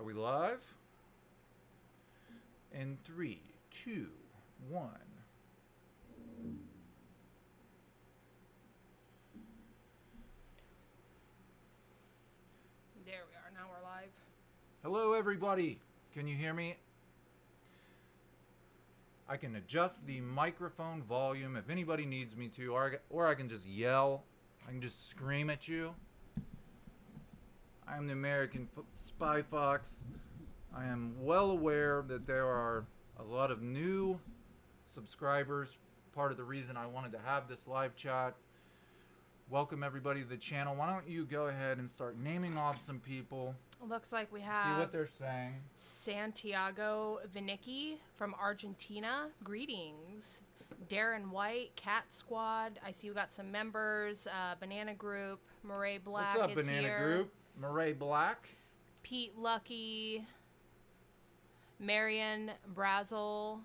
we live? In 3, 2, 1. There we are. Now we're live. Hello, everybody. Can you hear me? I can adjust the microphone volume if anybody needs me to, or I can just yell. I can just scream at you. I am the American Spy Fox. I am well aware that there are a lot of new subscribers. Part of the reason I wanted to have this live chat. Welcome everybody to the channel. Why don't you go ahead and start naming off some people. Looks like we See have what they're saying. Santiago Vinicki from Argentina. Greetings. Darren White, Cat Squad. I see we got some members. Banana Group. Murray Black What's up, is Banana here. Group? Murray Black. Pete Lucky. Marion Brazel.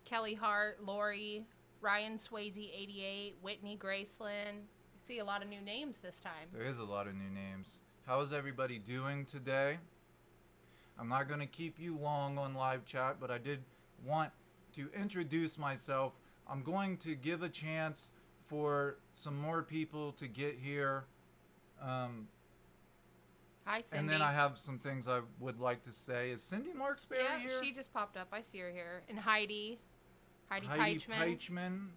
Kelly Hart. Lori. Ryan Swayze 88. Whitney Graceland. I see a lot of new names this time. There is a lot of new names. How is everybody doing today? I'm not going to keep you long on live chat, but I did want to introduce myself. I'm going to give a chance for some more people to get here. Hi, Cindy. And then I have some things I would like to say. Is Cindy Marksberry Yeah, here? she just popped up. I see her here. And Heidi. Heidi Peichman. Peichman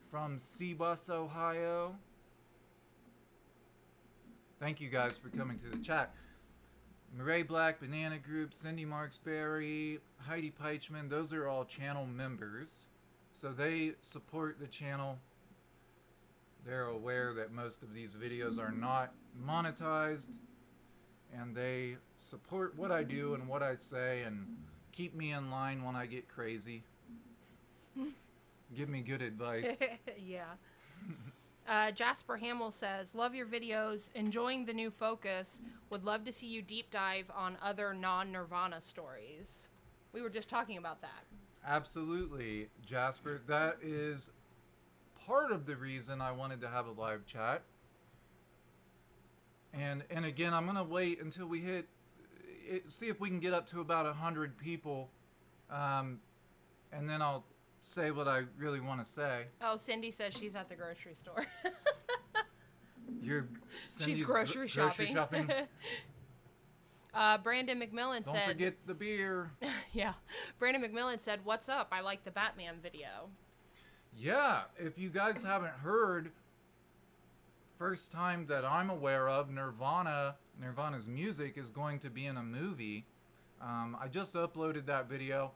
from Seabus, Ohio. Thank you guys for coming to the chat. Murray Black, Banana Group, Cindy Marksberry, Heidi Peichman, those are all channel members. So they support the channel. They're aware that most of these videos are not monetized. And they support what I do and what I say and keep me in line when I get crazy. Give me good advice. Yeah. Jasper Hamill says, love your videos, enjoying the new focus, would love to see you deep dive on other non-Nirvana stories. We were just talking about that. Absolutely, Jasper. That is part of the reason I wanted to have a live chat. And again, I'm going to wait until we hit, see if we can get up to about 100 people. And then I'll say what I really want to say. Oh, Cindy says she's at the grocery store. Cindy's She's grocery shopping. Brandon McMillan Don't said... forget the beer. Yeah. Brandon McMillan said, what's up? I like the Batman video. Yeah, if you guys haven't heard, first time that I'm aware of, Nirvana's music is going to be in a movie. I just uploaded that video.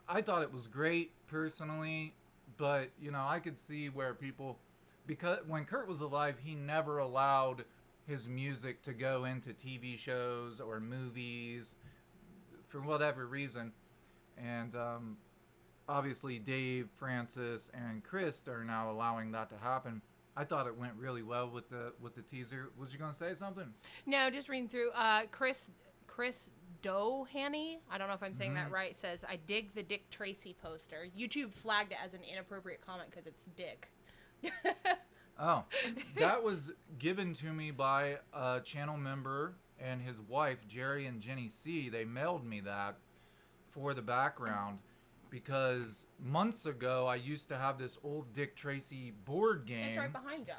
I thought it was great personally, but you know, I could see where people, because when Kurt was alive, he never allowed his music to go into TV shows or movies for whatever reason. And obviously Dave, Francis, and Chris are now allowing that to happen. I thought it went really well with the teaser. Was you gonna say something? No, just reading through. Chris Doheny, I don't know if I'm saying that right, says, I dig the Dick Tracy poster. YouTube flagged it as an inappropriate comment because it's Dick. Oh, that was given to me by a channel member and his wife, Jerry and Jenny C. They mailed me that for the background because months ago I used to have this old Dick Tracy board game. It's right behind you.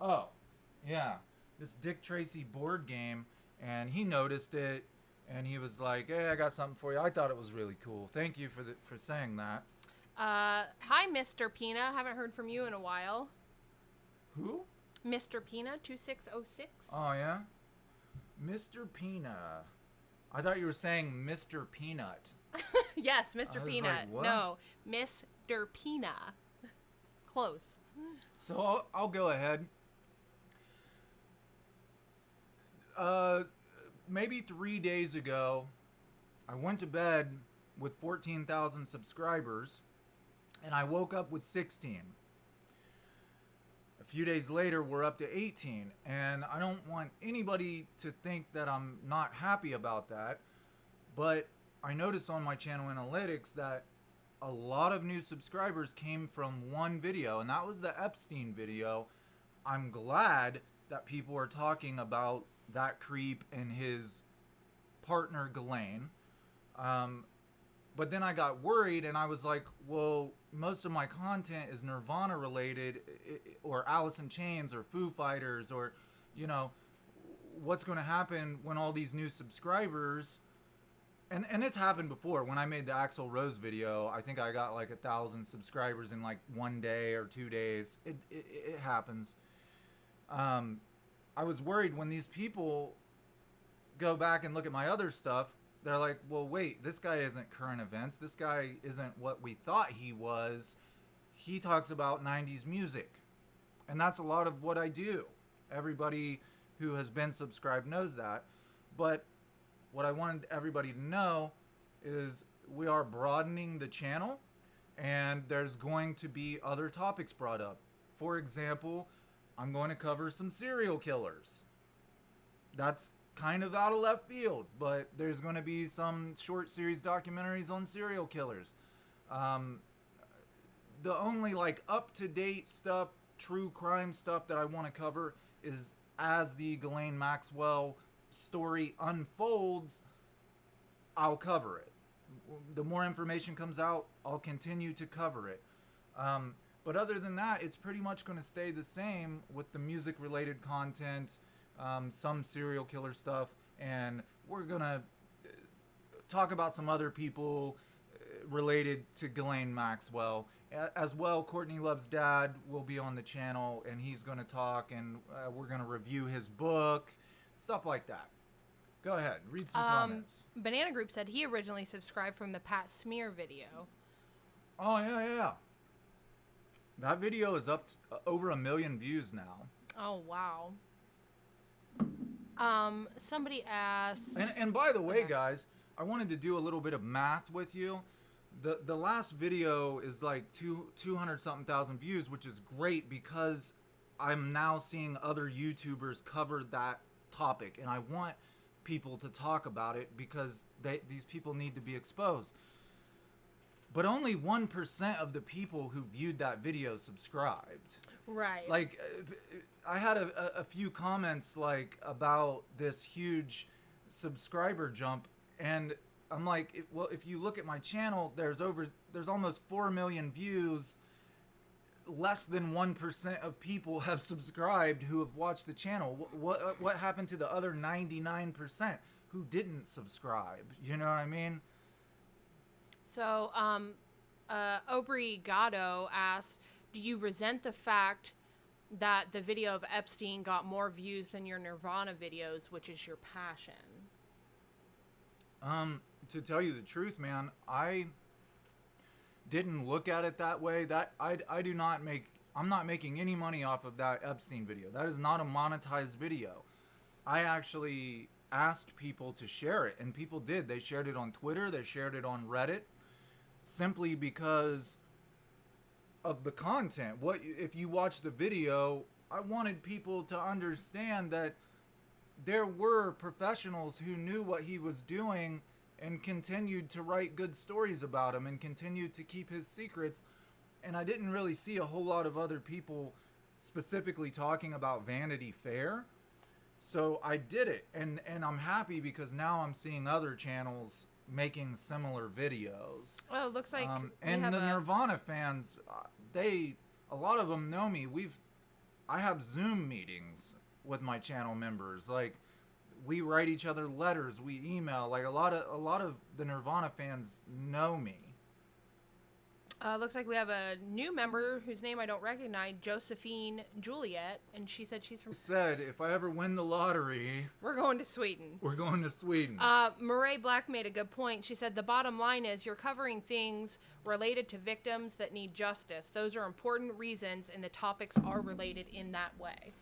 Oh, yeah. This Dick Tracy board game, and he noticed it. And he was like, hey, I got something for you. I thought it was really cool. Thank you for saying that. Hi, Mr. Pina. Haven't heard from you in a while. Who? Mr. Pina, 2606. Oh, yeah? Mr. Pina. I thought you were saying Mr. Peanut. Yes, Mr. Peanut. Like, what? No, Mr. Pina. Close. So I'll go ahead. Maybe 3 days ago, I went to bed with 14,000 subscribers, and I woke up with 16. A few days later, we're up to 18, and I don't want anybody to think that I'm not happy about that, but I noticed on my channel analytics that a lot of new subscribers came from one video, and that was the Epstein video. I'm glad that people are talking about that creep and his partner Ghislaine. But then I got worried and I was like, well, most of my content is Nirvana related, or Alice in Chains, or Foo Fighters, or, you know, what's going to happen when all these new subscribers, and it's happened before. When I made the Axl Rose video, I think I got like 1,000 subscribers in like 1 day or 2 days. It happens. I was worried when these people go back and look at my other stuff. They're like, well, wait, this guy isn't current events. This guy isn't what we thought he was. He talks about 90s music. And that's a lot of what I do. Everybody who has been subscribed knows that. But what I wanted everybody to know is we are broadening the channel, and there's going to be other topics brought up. For example, I'm going to cover some serial killers. That's kind of out of left field, but there's going to be some short series documentaries on serial killers. The only like up-to-date stuff, true crime stuff that I want to cover is as the Ghislaine Maxwell story unfolds, I'll cover it. The more information comes out, I'll continue to cover it. But other than that, it's pretty much going to stay the same with the music-related content, some serial killer stuff, and we're gonna talk about some other people related to Ghislaine Maxwell as well. Courtney Love's dad will be on the channel, and he's gonna talk, and we're gonna review his book, stuff like that. Go ahead, read some comments. Banana Group said he originally subscribed from the Pat Smear video. Oh yeah. That video is up to over 1 million views now. Oh wow. Somebody asked. And by the way, guys, I wanted to do a little bit of math with you. The last video is like 200 something thousand views, which is great because I'm now seeing other YouTubers cover that topic, and I want people to talk about it because these people need to be exposed. But only 1% of the people who viewed that video subscribed. Right. Like, I had a few comments like about this huge subscriber jump, and I'm like, well, if you look at my channel, there's almost 4 million views. Less than 1% of people have subscribed who have watched the channel. What happened to the other 99% who didn't subscribe? You know what I mean? So, Aubrey Gatto asked, do you resent the fact that the video of Epstein got more views than your Nirvana videos, which is your passion? To tell you the truth, man, I didn't look at it that way. I'm not making any money off of that Epstein video. That is not a monetized video. I actually asked people to share it, and people did. They shared it on Twitter, they shared it on Reddit, simply because of the content. If you watch the video, I wanted people to understand that there were professionals who knew what he was doing and continued to write good stories about him and continued to keep his secrets. And I didn't really see a whole lot of other people specifically talking about Vanity Fair. So I did it, and I'm happy because now I'm seeing other channels making similar videos. Well, it looks like and the Nirvana fans, a lot of them know me. I have Zoom meetings with my channel members. Like, we write each other letters, we email. Like, a lot of the Nirvana fans know me. Looks like we have a new member whose name I don't recognize, Josephine Juliet, and she said she's from... Said, if I ever win the lottery... We're going to Sweden. We're going to Sweden. Murray Black made a good point. She said, the bottom line is you're covering things related to victims that need justice. Those are important reasons, and the topics are related in that way.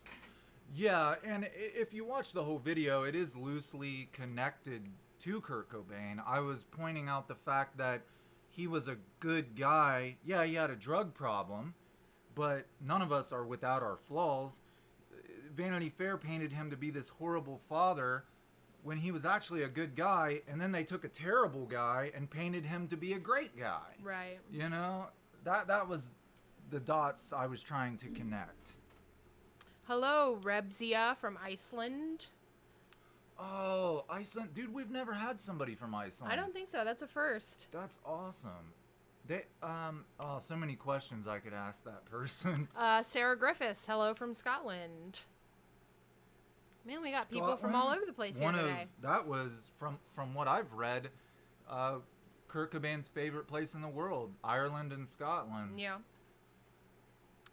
Yeah, and if you watch the whole video, it is loosely connected to Kurt Cobain. I was pointing out the fact that he was a good guy. Yeah, he had a drug problem, but none of us are without our flaws. Vanity Fair painted him to be this horrible father when he was actually a good guy, and then they took a terrible guy and painted him to be a great guy. Right. You know, that was the dots I was trying to connect. Hello, Rebzia from Iceland. Oh, Iceland. Dude, we've never had somebody from Iceland. I don't think so. That's a first. That's awesome. They, oh, so many questions I could ask that person. Sarah Griffiths, hello from Scotland. Man, we got people from all over the place here today. That was, from what I've read, Kurt Cobain's favorite place in the world, Ireland and Scotland. Yeah.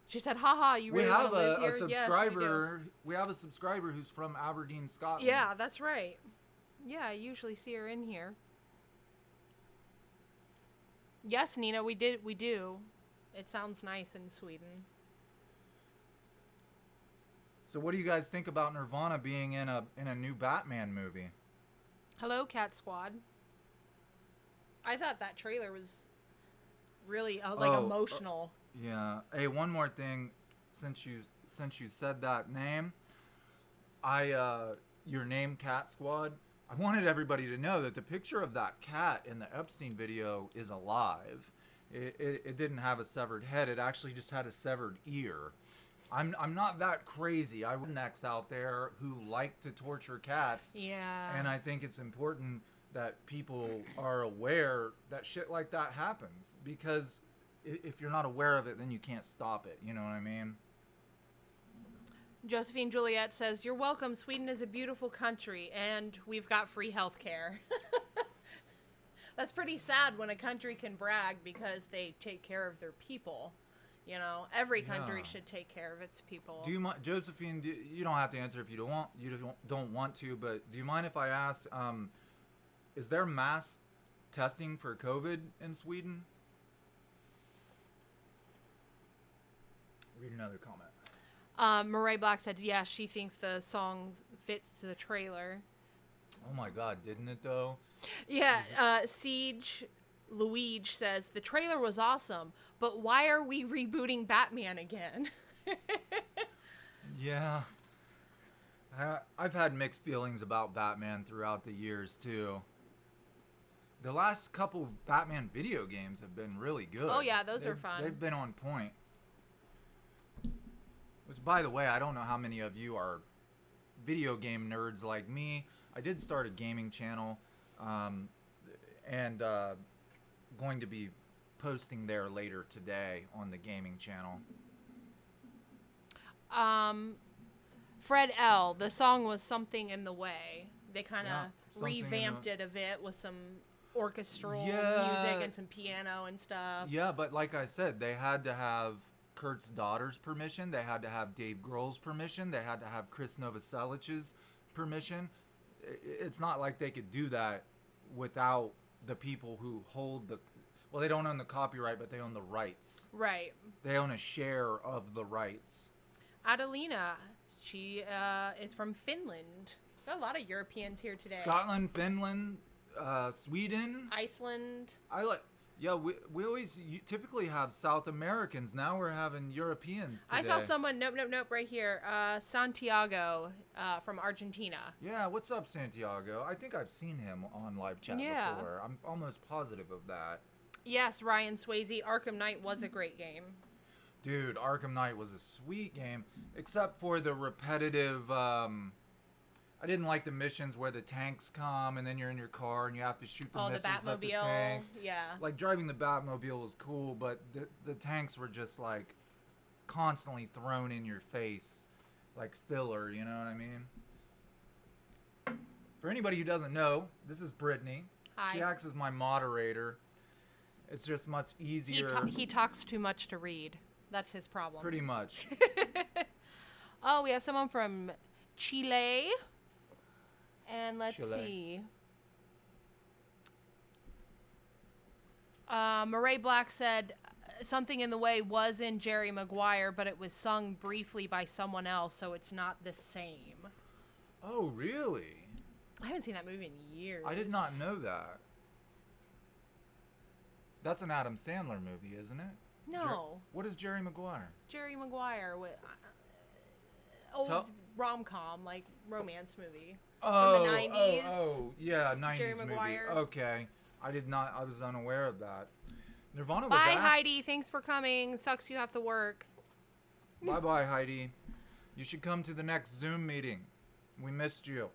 She said, haha, you really want to live here? Subscriber. Yes, we have a subscriber who's from Aberdeen, Scotland. Yeah, that's right. Yeah, I usually see her in here. Yes, Nina, we do. It sounds nice in Sweden. So what do you guys think about Nirvana being in a new Batman movie? Hello, Cat Squad. I thought that trailer was really emotional. Yeah. Hey, one more thing, since you said that name, your name, Cat Squad. I wanted everybody to know that the picture of that cat in the Epstein video is alive. It didn't have a severed head. It actually just had a severed ear. I'm not that crazy. I would next out there who like to torture cats. Yeah. And I think it's important that people are aware that shit like that happens, because if you're not aware of it, then you can't stop it. You know what I mean? Josephine Juliet says, "You're welcome. Sweden is a beautiful country, and we've got free health care." That's pretty sad when a country can brag because they take care of their people. You know, every country should take care of its people. Do you mind, Josephine? You don't have to answer if you don't want to. But do you mind if I ask? Is there mass testing for COVID in Sweden? Read another comment. Murray Black said, "Yeah, she thinks the song fits the trailer." Oh my God, didn't it though? Yeah. Siege Luigi says, "The trailer was awesome, but why are we rebooting Batman again?" Yeah. I've had mixed feelings about Batman throughout the years, too. The last couple of Batman video games have been really good. Oh, yeah, those are fun. They've been on point. Which, by the way, I don't know how many of you are video game nerds like me. I did start a gaming channel, and going to be posting there later today on the gaming channel. Fred L. The song was Something in the Way. They kind of revamped it a bit with some orchestral music and some piano and stuff. Yeah, but like I said, they had to have Kurt's daughter's permission. They had to have Dave Grohl's permission. They had to have Chris Novoselic's permission. It's not like they could do that without the people who hold the... Well, they don't own the copyright, but they own the rights. Right. They own a share of the rights. Adelina, she is from Finland. Got a lot of Europeans here today. Scotland, Finland, Sweden. Iceland. Yeah, we always typically have South Americans. Now we're having Europeans today. I saw someone, nope, right here. Santiago from Argentina. Yeah, what's up, Santiago? I think I've seen him on live chat before. I'm almost positive of that. Yes, Ryan Swayze. Arkham Knight was a great game. Dude, Arkham Knight was a sweet game, except for the repetitive... I didn't like the missions where the tanks come and then you're in your car and you have to shoot the missiles at the tanks. Yeah. Like, driving the Batmobile was cool, but the tanks were just, like, constantly thrown in your face. Like filler, you know what I mean? For anybody who doesn't know, this is Brittany. Hi. She acts as my moderator. It's just much easier. He talks too much to read. That's his problem. Pretty much. Oh, we have someone from Chile. And let's see. Murray Black said, Something in the Way was in Jerry Maguire, but it was sung briefly by someone else, so it's not the same. Oh, really? I haven't seen that movie in years. I did not know that. That's an Adam Sandler movie, isn't it? No. What is Jerry Maguire? Jerry Maguire, old rom-com, like romance movie. Oh, from the 90s. Yeah, 90s Jerry movie. Maguire. Okay. I was unaware of that. Nirvana was Bye, Heidi. Thanks for coming. Sucks you have to work. Bye-bye, Heidi. You should come to the next Zoom meeting. We missed you.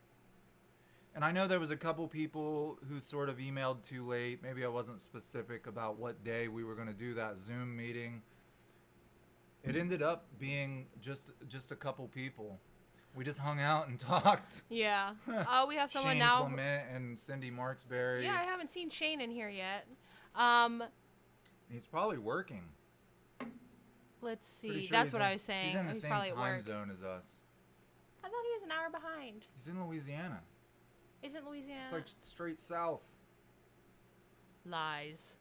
And I know there was a couple people who sort of emailed too late. Maybe I wasn't specific about what day we were going to do that Zoom meeting. It ended up being just a couple people. We just hung out and talked. Yeah. Oh, we have someone Shane now. Clement and Cindy Marksberry. Yeah, I haven't seen Shane in here yet. He's probably working. Let's see. Pretty sure That's he's what in- I was saying. He's in the same probably at time work. zone as us. I thought he was an hour behind. He's in Louisiana. Isn't Louisiana? It's like straight south. Lies.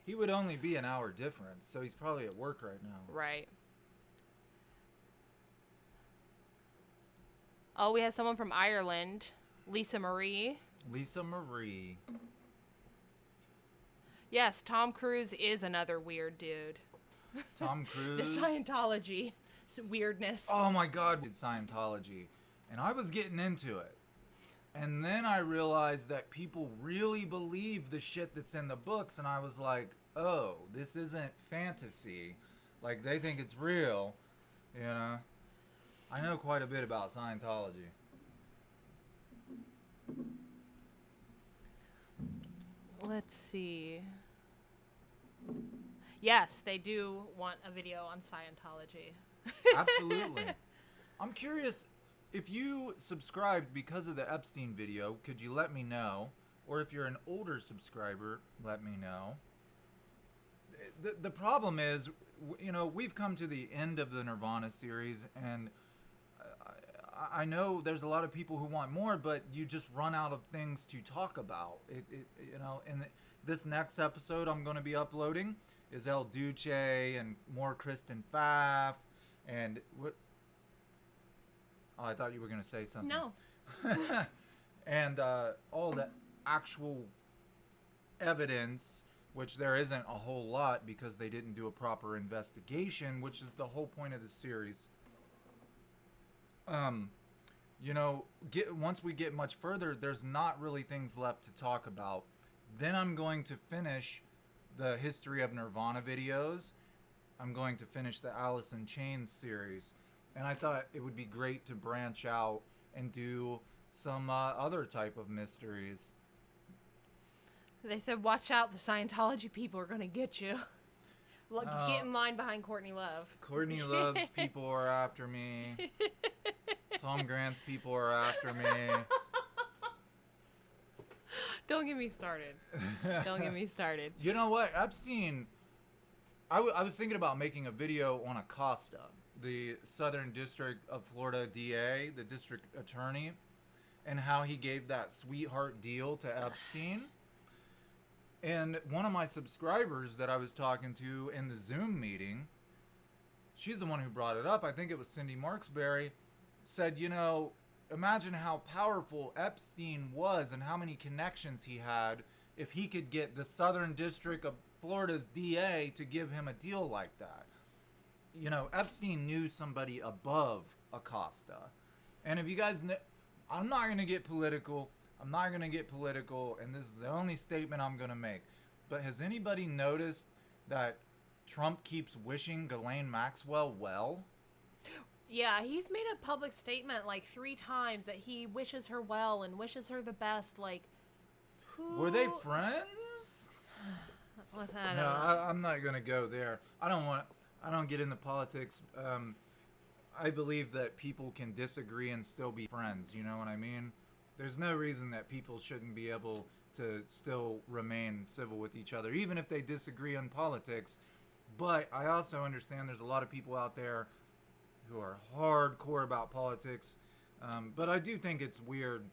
He would only be an hour difference, so he's probably at work right now. Right. Oh, we have someone from Ireland, Lisa Marie. Lisa Marie. Yes, Tom Cruise is another weird dude. Tom Cruise. The Scientology weirdness. Oh my God, did Scientology. And I was getting into it. And then I realized that people really believe the shit that's in the books. And I was like, oh, this isn't fantasy. Like, they think it's real. You know? I know quite a bit about Scientology. Let's see. Yes, they do want a video on Scientology. Absolutely. I'm curious, if you subscribed because of the Epstein video, could you let me know? Or if you're an older subscriber, let me know. The problem is, you know, we've come to the end of the Nirvana series, and I know there's a lot of people who want more, but you just run out of things to talk about. You know, and this next episode I'm going to be uploading is El Duce and more Kristen Pfaff and what? Oh, I thought you were going to say something. No. And all the actual evidence, which there isn't a whole lot because they didn't do a proper investigation, which is the whole point of the series. You know, once we get much further, there's not really things left to talk about. Then I'm going to finish the history of Nirvana videos. I'm going to finish the Alice in Chains series. And I thought it would be great to branch out and do some other type of mysteries. They said, watch out, the Scientology people are going to get you. Look, get in line behind Courtney Love. Courtney Love's people are after me. Tom Grant's people are after me. Don't get me started. Don't get me started. You know what? Epstein, I was thinking about making a video on Acosta, the Southern District of Florida DA, the district attorney, and how he gave that sweetheart deal to Epstein. And one of my subscribers that I was talking to in the Zoom meeting, she's the one who brought it up. I think it was Cindy Marksberry, said, you know, imagine how powerful Epstein was and how many connections he had if he could get the Southern District of Florida's DA to give him a deal like that. You know, Epstein knew somebody above Acosta. And if you guys know, I'm not going to get political. And this is the only statement I'm going to make. But has anybody noticed that Trump keeps wishing Ghislaine Maxwell well? Yeah, he's made a public statement like 3 times that he wishes her well and wishes her the best. Like, who... Were they friends? I don't No, know. I'm not going to go there. I don't get into politics. I believe that people can disagree and still be friends. You know what I mean? There's no reason that people shouldn't be able to still remain civil with each other, even if they disagree on politics. But I also understand there's a lot of people out there who are hardcore about politics. But I do think it's weird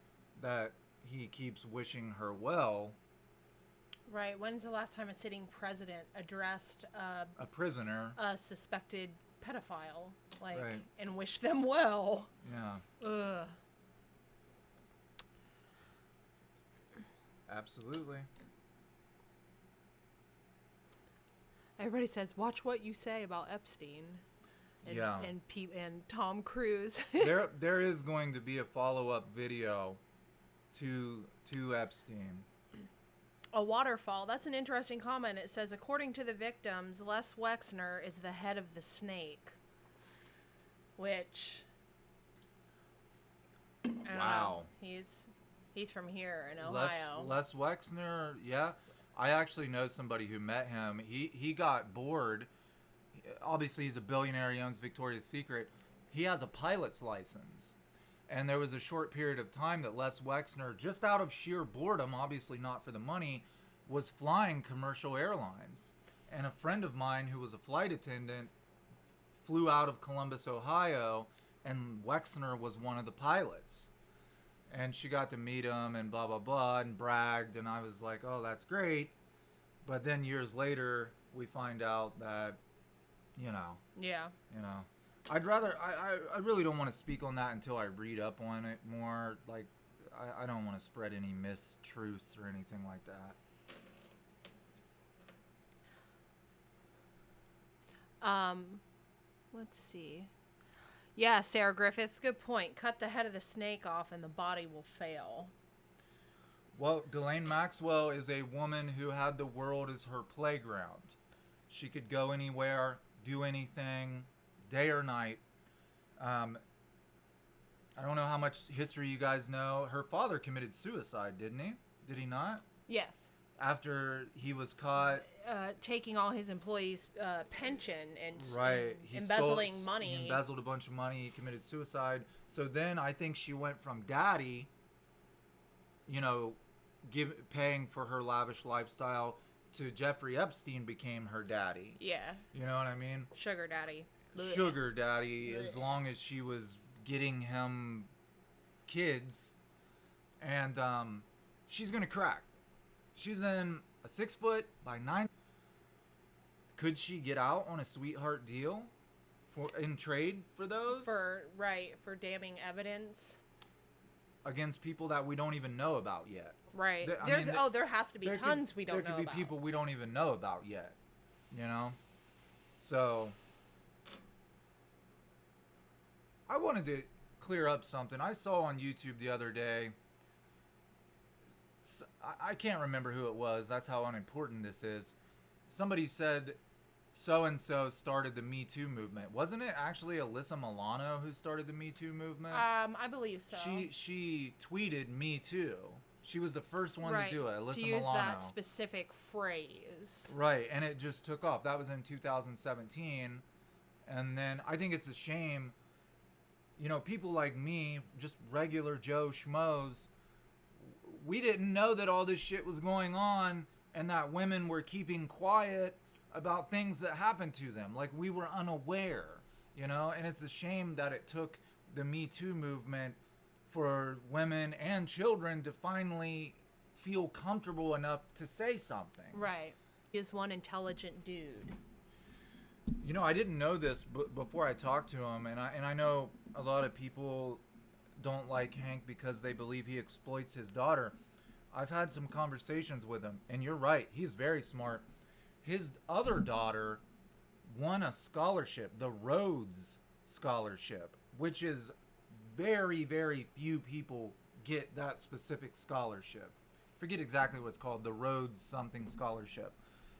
that he keeps wishing her well. Right. When's the last time a sitting president addressed A prisoner. a suspected pedophile, like, Right. and wished them well? Yeah, Ugh. absolutely. Everybody says, watch what you say about Epstein. And, Yeah. and Tom Cruise. There is going to be a follow-up video to Epstein. A waterfall. That's an interesting comment. It says, according to the victims, Les Wexner is the head of the snake. Which, I don't know. Wow. He's from here in Ohio. Les Wexner, yeah. I actually know somebody who met him. He got bored. Obviously, he's a billionaire. He owns Victoria's Secret. He has a pilot's license. And there was a short period of time that Les Wexner, just out of sheer boredom, obviously not for the money, was flying commercial airlines. And a friend of mine who was a flight attendant flew out of Columbus, Ohio, and Wexner was one of the pilots. And she got to meet him and blah, blah, blah, and bragged. And I was like, oh, that's great. But then years later, we find out that, Yeah. I'd rather, I really don't want to speak on that until I read up on it more. Like, I don't want to spread any mistruths or anything like that. Let's see. Yeah, Sarah Griffiths, good point. Cut the head of the snake off and the body will fail. Well, Ghislaine Maxwell is a woman who had the world as her playground. She could go anywhere, do anything, day or night. I don't know how much history you guys know. Her father committed suicide, didn't he? Did he not? Yes. After he was caught taking all his employees' pension and he embezzling money. He embezzled a bunch of money. He committed suicide. So then I think she went from daddy, paying for her lavish lifestyle, to Jeffrey Epstein became her daddy. Yeah. You know what I mean? Sugar daddy. Sugar daddy, as long as she was getting him kids. And she's going to crack. She's in a 6 foot by 9. Could she get out on a sweetheart deal in trade for those? For damning evidence. Against people that we don't even know about yet. Right. There has to be tons we don't know about. There could be people we don't even know about yet. So, I wanted to clear up something. I saw on YouTube the other day, I can't remember who it was. That's how unimportant this is. Somebody said so-and-so started the Me Too movement. Wasn't it actually Alyssa Milano who started the Me Too movement? I believe so. She tweeted Me Too. She was the first one to do it, Alyssa to use Milano. that specific phrase. Right, and it just took off. That was in 2017. And then I think it's a shame, people like me, just regular Joe Schmoes, we didn't know that all this shit was going on and that women were keeping quiet about things that happened to them. Like, we were unaware, and it's a shame that it took the Me Too movement for women and children to finally feel comfortable enough to say something. Right. He is one intelligent dude. I didn't know this before I talked to him, and I know a lot of people don't like Hank because they believe he exploits his daughter. I've had some conversations with him, and you're right, he's very smart. His other daughter won a scholarship, the Rhodes Scholarship, which is very, very few people get that specific scholarship. Forget exactly what it's called, the Rhodes something scholarship.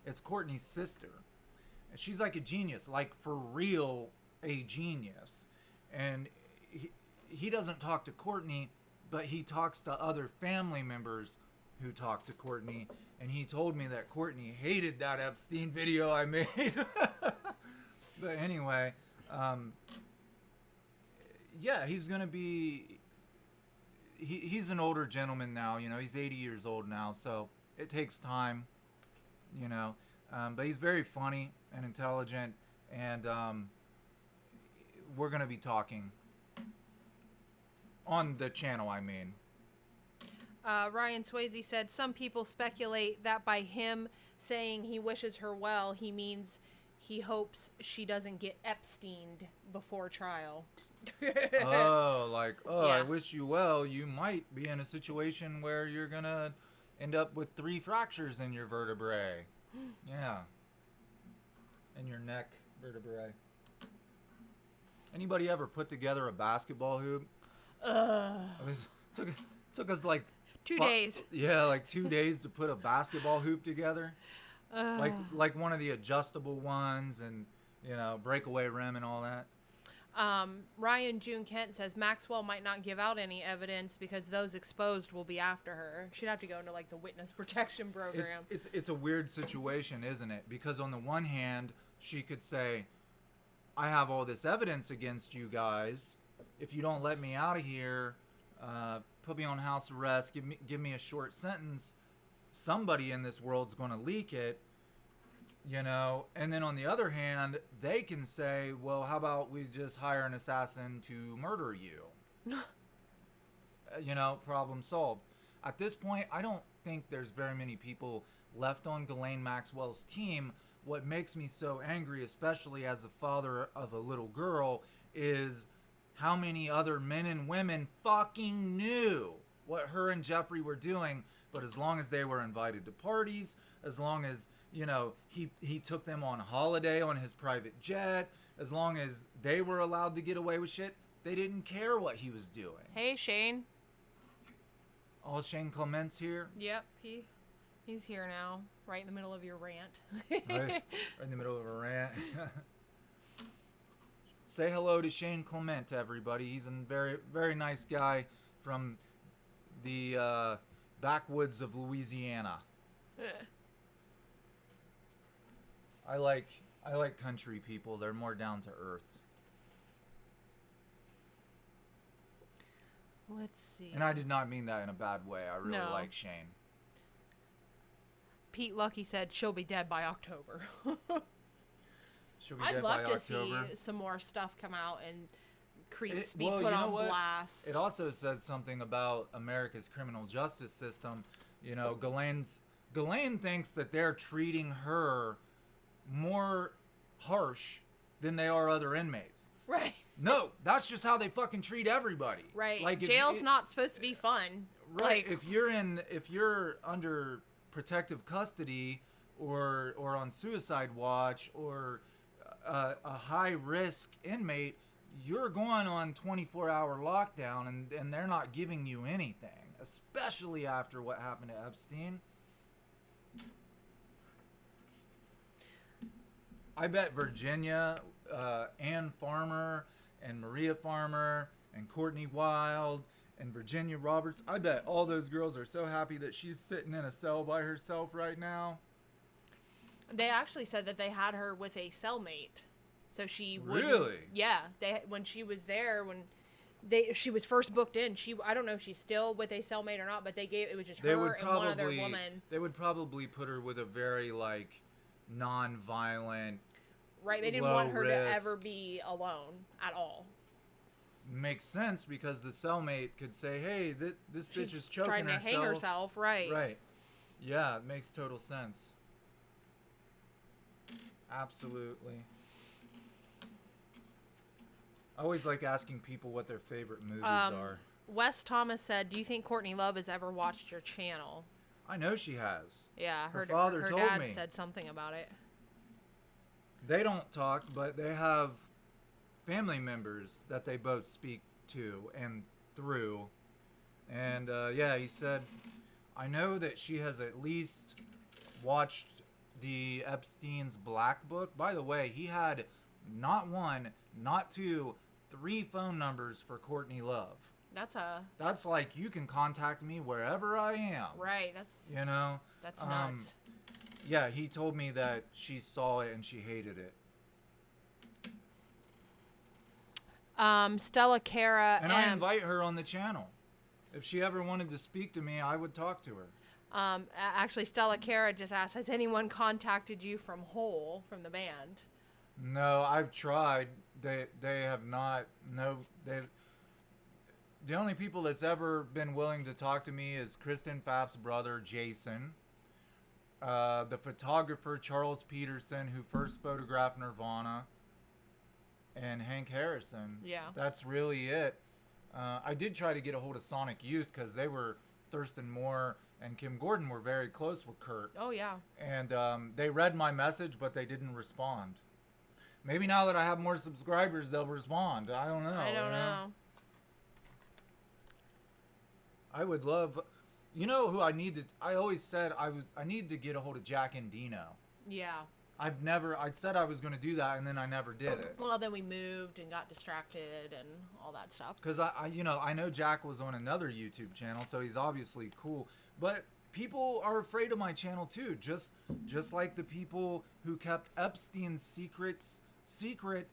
It's Courtney's sister. And she's like a genius, like for real a genius. And he doesn't talk to Courtney, but he talks to other family members who talk to Courtney. And he told me that Courtney hated that Epstein video I made. But anyway, yeah, he's going to be... He's an older gentleman now, he's 80 years old now, so it takes time, but he's very funny and intelligent, and we're going to be talking on the channel, I mean. Ryan Swayze said, some people speculate that by him saying he wishes her well, he means he hopes she doesn't get Epsteined before trial. Yeah. I wish you well. You might be in a situation where you're going to end up with 3 fractures in your vertebrae. Yeah. In your neck vertebrae. Anybody ever put together a basketball hoop? It took us like 2 days. Yeah, like 2 days to put a basketball hoop together. Like one of the adjustable ones and, breakaway rim and all that. Ryan June Kent says Maxwell might not give out any evidence because those exposed will be after her. She'd have to go into like the witness protection program. It's a weird situation, isn't it? Because on the one hand, she could say, I have all this evidence against you guys. If you don't let me out of here, put me on house arrest, give me a short sentence, somebody in this world's going to leak it. You know, and then on the other hand, they can say, well, how about we just hire an assassin to murder you? You know, problem solved. At this point, I don't think there's very many people left on Ghislaine Maxwell's team. What makes me so angry, especially as a father of a little girl, is how many other men and women fucking knew what her and Jeffrey were doing. But as long as they were invited to parties, as long as, you know, he took them on holiday on his private jet, as long as they were allowed to get away with shit, they didn't care what he was doing. Hey, Shane. Oh, Shane Clements here? Yep, he's here now, right in the middle of your rant. right in the middle of a rant. Say hello to Shane Clement, everybody. He's a very, very nice guy from the backwoods of Louisiana. I like country people. They're more down to earth. Let's see. And I did not mean that in a bad way. I really No. like Shane. Pete Lucky said she'll be dead by October. She'll be I'd dead love by to October. see some more stuff come out and creeps be Well, put you know on what? blast. It also says something about America's criminal justice system. You know, Ghislaine thinks that they're treating her more harsh than they are other inmates. Right. No, that's just how they fucking treat everybody. Right. Like Jail's not supposed to be fun. Right. Like, If you're under protective custody or on suicide watch or a high risk inmate, you're going on 24-hour lockdown and they're not giving you anything, especially after what happened to Epstein. I bet Virginia, Ann Farmer and Maria Farmer and Courtney Wild and Virginia Roberts, I bet all those girls are so happy that she's sitting in a cell by herself right now. they actually said that they had her with a cellmate. So she wouldn't- Really? Yeah. When she was there, she was first booked in, I don't know if she's still with a cellmate or not, but it was just her and one other woman. They would probably put her with a very like non-violent. Right, they didn't low want her to risk. ever be alone at all. Makes sense because the cellmate could say, "Hey, this bitch is choking trying to herself." hang herself, right? Right. Yeah, it makes total sense. Absolutely. I always like asking people what their favorite movies are. Wes Thomas said, "Do you think Courtney Love has ever watched your channel?" I know she has. Yeah, Her father her told dad me. said something about it. They don't talk, but they have family members that they both speak to and through. And yeah, he said, I know that she has at least watched the Epstein's Black Book. By the way, he had not one, not two, 3 phone numbers for Courtney Love. That's like, you can contact me wherever I am. Right, that's You know? that's nuts. Yeah, he told me that she saw it and she hated it. Stella Cara And I invite her on the channel. If she ever wanted to speak to me, I would talk to her. Actually, Stella Cara just asked, has anyone contacted you from Hole, from the band? No, I've tried. They have not. No, the only people that's ever been willing to talk to me is Kristen Pfaff's brother, Jason. The photographer, Charles Peterson, who first photographed Nirvana. And Hank Harrison. Yeah. That's really it. I did try to get a hold of Sonic Youth because they were, Thurston Moore and Kim Gordon were very close with Kurt. Oh, yeah. And they read my message, but they didn't respond. Maybe now that I have more subscribers, they'll respond. I don't know. I don't know. I would love, you know who I always said I need to get a hold of Jack and Dino. Yeah. I said I was going to do that, and then I never did it. Well, then we moved and got distracted and all that stuff. Because I know Jack was on another YouTube channel, so he's obviously cool. But people are afraid of my channel too, just like the people who kept Epstein's secrets secret.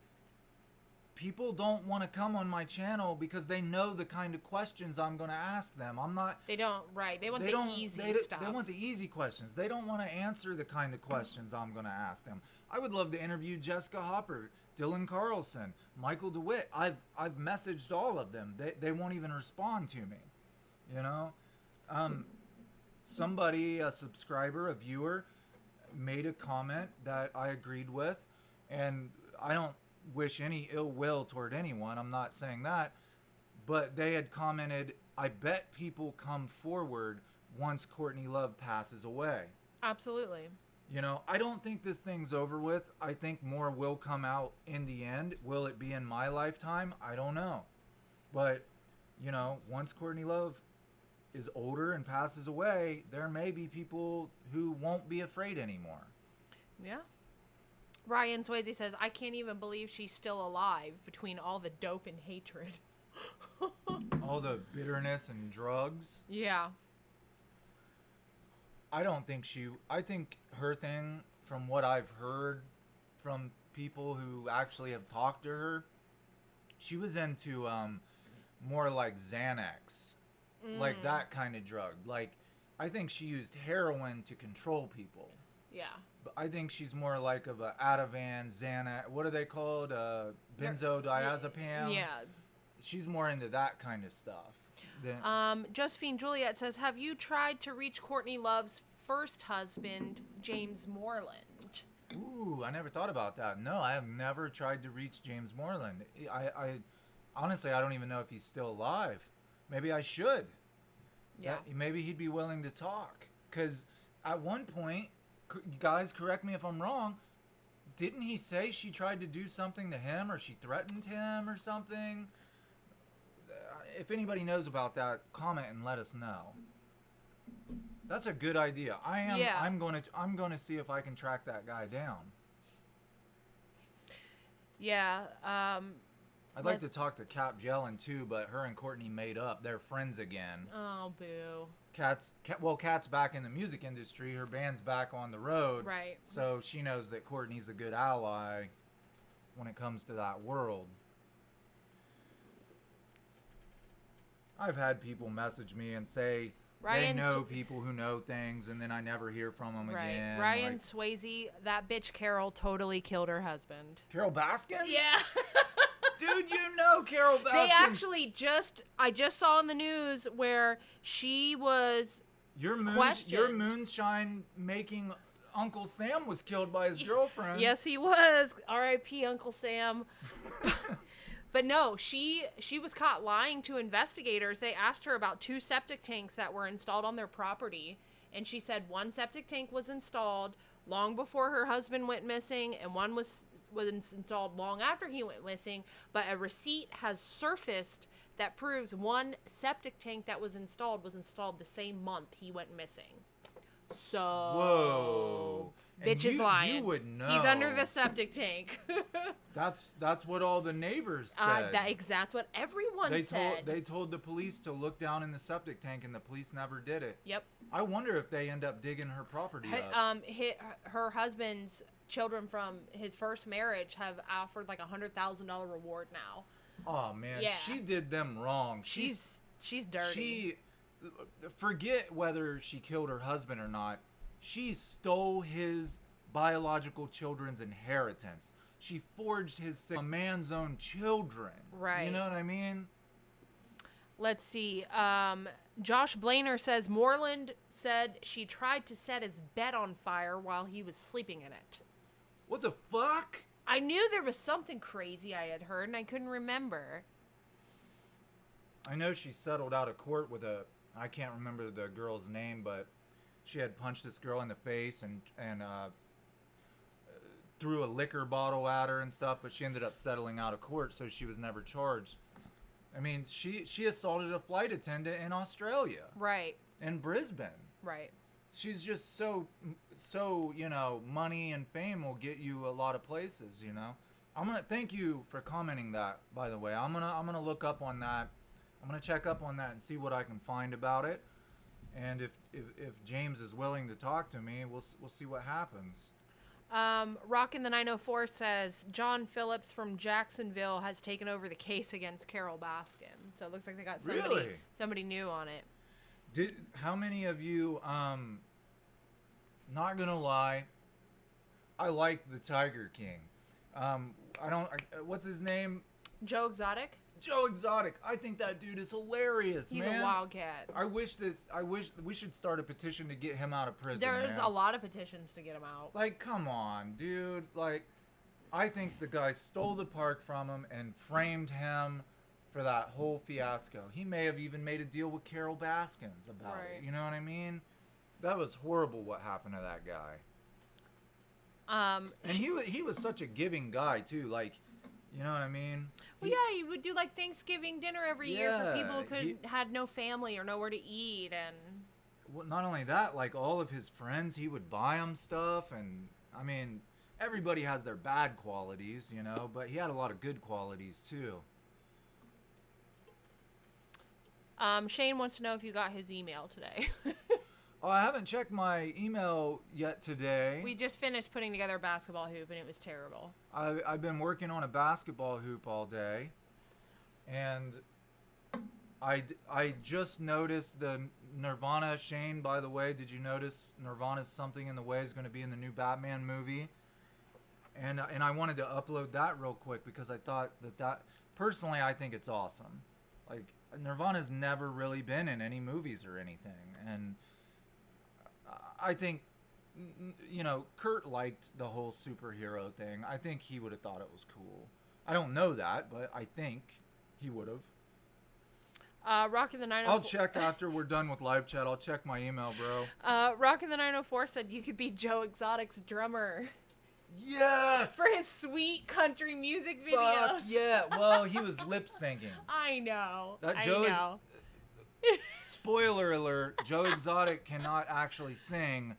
People don't want to come on my channel because they know the kind of questions I'm going to ask them. I'm not. They don't. Right. They want the easy stuff. They want the easy questions. They don't want to answer the kind of questions I'm going to ask them. I would love to interview Jessica Hopper, Dylan Carlson, Michael DeWitt. I've messaged all of them. They won't even respond to me. You know, somebody, a subscriber, a viewer, made a comment that I agreed with, and I don't wish any ill will toward anyone. I'm not saying that, but they had commented, I bet people come forward once Courtney Love passes away. Absolutely. You know, I don't think this thing's over with. I think more will come out in the end. Will it be in my lifetime? I don't know. But, you know, once Courtney Love is older and passes away, there may be people who won't be afraid anymore. Yeah. Ryan Swayze says, I can't even believe she's still alive between all the dope and hatred. All the bitterness and drugs. Yeah. I think her thing, from what I've heard from people who actually have talked to her, she was into more like Xanax. Like that kind of drug. Like, I think she used heroin to control people. Yeah. But I think she's more like of a Ativan, Xanax. What are they called? Benzodiazepam. Yeah. She's more into that kind of stuff. Than, Josephine Juliet says, have you tried to reach Courtney Love's first husband, James Moreland? Ooh, I never thought about that. No, I have never tried to reach James Moreland. I honestly, I don't even know if he's still alive. Maybe I should. Yeah. Maybe he'd be willing to talk. Because at one point, guys, correct me if I'm wrong, didn't he say she tried to do something to him, or she threatened him or something? If anybody knows about that, comment and let us know. That's a good idea. I'm going to see if I can track that guy down. Yeah. I'd like to talk to Cap Jellin too, but her and Courtney made up. They're friends again. Oh, boo. Kat's back in the music industry. Her band's back on the road. Right. So she knows that Courtney's a good ally when it comes to that world. I've had people message me and say they know people who know things, and then I never hear from them again. Ryan Swayze, that bitch Carol totally killed her husband. Carol Baskins? Yeah. Dude, you know Carol Baskins. They actually I just saw in the news where she was your moonshine making Uncle Sam was killed by his girlfriend. Yes, he was. R.I.P. Uncle Sam. But no, she was caught lying to investigators. They asked her about 2 septic tanks that were installed on their property, and she said one septic tank was installed long before her husband went missing, and one was installed long after he went missing, but a receipt has surfaced that proves one septic tank that was installed the same month he went missing. So, whoa. Bitch is lying. You would know. He's under the septic tank. That's what all the neighbors said. That's what everyone said. They told the police to look down in the septic tank, and the police never did it. Yep. I wonder if they end up digging her property up. Her husband's children from his first marriage have offered like $100,000 reward now. Oh man, yeah. She did them wrong. She's dirty. Forget whether she killed her husband or not. She stole his biological children's inheritance. She forged a man's own children. Right. You know what I mean? Let's see. Josh Blainer says Moreland said she tried to set his bed on fire while he was sleeping in it. What the fuck? I knew there was something crazy I had heard, and I couldn't remember. I know she settled out of court with I can't remember the girl's name, but she had punched this girl in the face and threw a liquor bottle at her and stuff, but she ended up settling out of court, so she was never charged. I mean, she assaulted a flight attendant in Australia. Right. In Brisbane. Right. she's just so, money and fame will get you a lot of places, I'm gonna thank you for commenting that, by the way. I'm gonna look up on that. I'm gonna check up on that and see what I can find about it. And if James is willing to talk to me, we'll see what happens. Rockin' the 904 says John Phillips from Jacksonville has taken over the case against Carol Baskin. So it looks like they got somebody new on it. How many of you? Not gonna lie, I like the Tiger King. What's his name? Joe Exotic. Joe Exotic. I think that dude is hilarious, He's man. He's a wildcat. I wish we should start a petition to get him out of prison. There's a lot of petitions to get him out. Like, come on, dude. Like, I think the guy stole the park from him and framed him for that whole fiasco. He may have even made a deal with Carol Baskins about it. You know what I mean? That was horrible what happened to that guy. And he was such a giving guy too. Like, you know what I mean? Well, yeah, he would do like Thanksgiving dinner every year for people who had no family or nowhere to eat, and. Well, not only that, like all of his friends, he would buy them stuff, and I mean, everybody has their bad qualities, but he had a lot of good qualities too. Shane wants to know if you got his email today. Oh, I haven't checked my email yet today. We just finished putting together a basketball hoop, and it was terrible. I've been working on a basketball hoop all day, and I just noticed the Nirvana. Shane, by the way, did you notice Nirvana's Something in the Way is going to be in the new Batman movie? And I wanted to upload that real quick because I thought that personally, I think it's awesome. Like, Nirvana's never really been in any movies or anything, and I think, Kurt liked the whole superhero thing. I think he would have thought it was cool. I don't know that, but I think he would have. Rocky the 904. I'll check after we're done with live chat. I'll check my email, bro. Rocky the 904 said you could be Joe Exotic's drummer. Yes! For his sweet country music videos. Fuck yeah. Well, he was lip syncing. I know. I know. Spoiler alert, Joe Exotic cannot actually sing.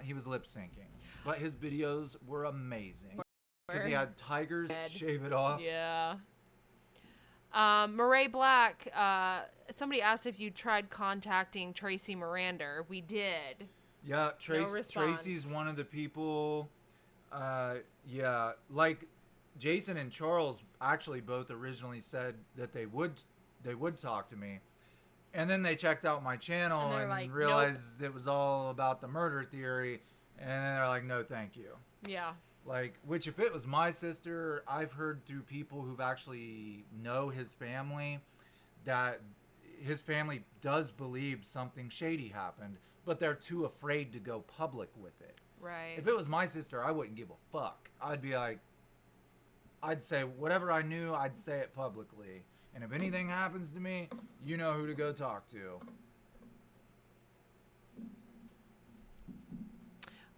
He was lip syncing. But his videos were amazing. Because he had tigers shave it off. Yeah. Murray Black, somebody asked if you tried contacting Tracy Miranda. We did. Yeah, No response. Tracy's one of the people. Yeah, like Jason and Charles actually both originally said that they would talk to me. And then they checked out my channel and realized it was all about the murder theory. And they're like, no, thank you. Yeah. Like, which if it was my sister, I've heard through people who've actually know his family that his family does believe something shady happened, but they're too afraid to go public with it. Right. If it was my sister, I wouldn't give a fuck. I'd be like, I'd say whatever I knew, I'd say it publicly. And if anything happens to me, you know who to go talk to.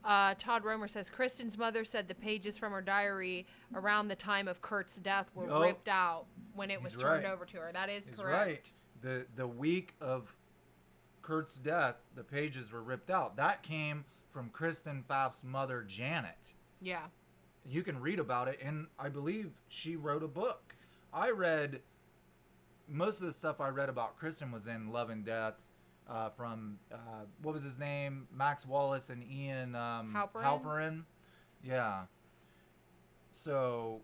Todd Romer says, Kristen's mother said the pages from her diary around the time of Kurt's death were ripped out when it was turned over to her. That is correct. Right. The week of Kurt's death, the pages were ripped out. That came from Kristen Pfaff's mother, Janet. Yeah. You can read about it, and I believe she wrote a book. I read... Most of the stuff I read about Kristen was in Love and Death from, what was his name? Max Wallace and Ian Halperin. Yeah. So.